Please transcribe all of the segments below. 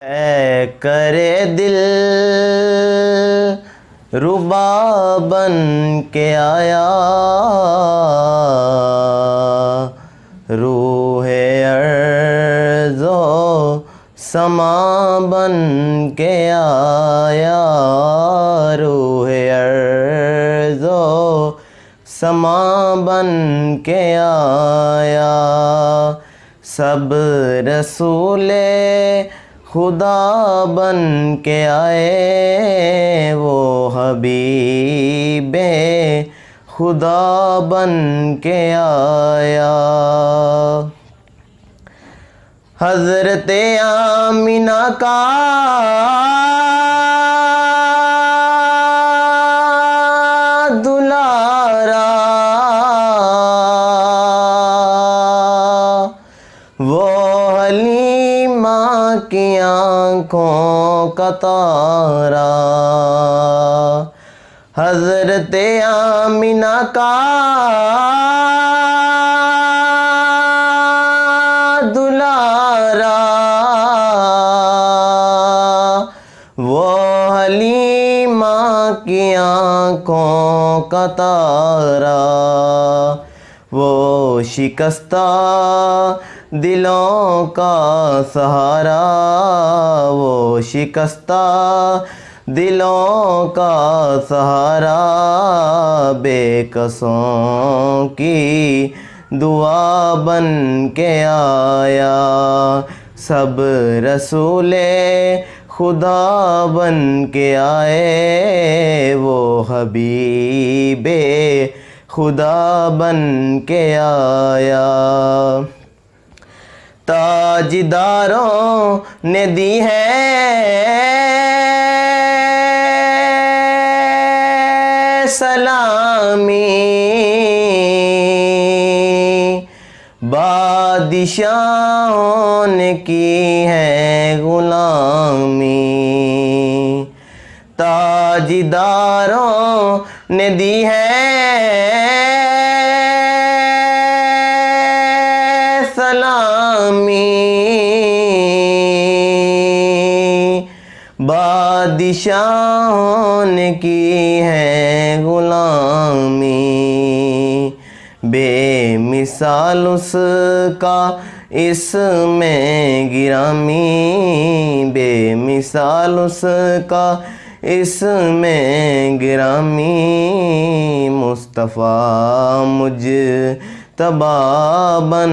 اے کرے دل ربا بن کے آیا، روح ارض و سما بن کے آیا، روح ارض و سما بن کے آیا۔ سب رسول خدا بن کے آئے، وہ حبیب خدا بن کے آیا۔ حضرت آمینہ کا دلارا، وہ حلیمہ کی آنکھوں کا تارا، حضرت آمینہ کا دلارا، وہ حلیمہ کی آنکھوں کا تارا، وہ شکستہ دلوں کا سہارا، وہ شکستہ دلوں کا سہارا، بے کسوں کی دعا بن کے آیا۔ سب رسول خدا بن کے آئے، وہ حبیب خدا بن کے آیا۔ تاجداروں نے دی ہے سلامی، بادشاہوں نے کی ہے غلامی، تاجداروں نے دی ہے سلامی، بادشاہوں نے کی ہے غلامی، بے مثال اس کا اس میں گرامی، بے مثال اس کا اس میں گرامی، مصطفیٰ مجھ تبا بن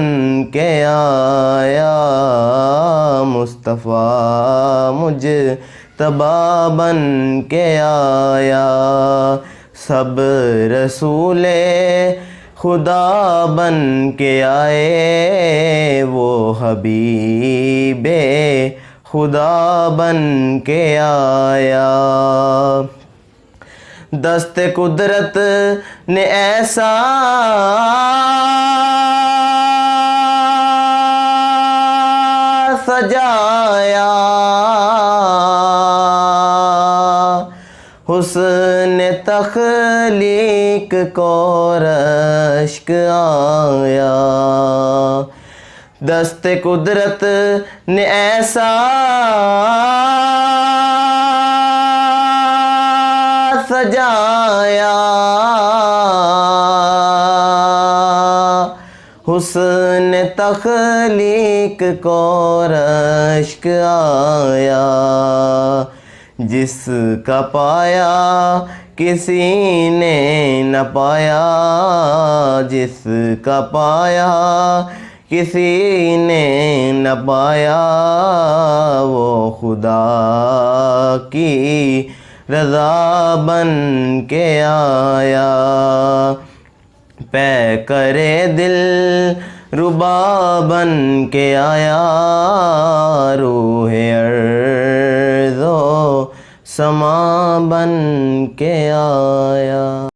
کے آیا، مصطفیٰ مجھ تبا بن کے آیا۔ سب رسول خدا بن کے آئے، وہ حبیب خدا بن کے آیا۔ دست قدرت نے ایسا سجایا، حسن تخلیق کو رشک آیا، دست قدرت نے ایسا سجایا، حسن تخلیق کو رشک آیا، جس کا پایا کسی نے نہ پایا، جس کا پایا کسی نے نہ پایا، وہ خدا کی رضا بن کے آیا۔ پے کرے دل ربا بن کے آیا، روح ارض و سما بن کے آیا۔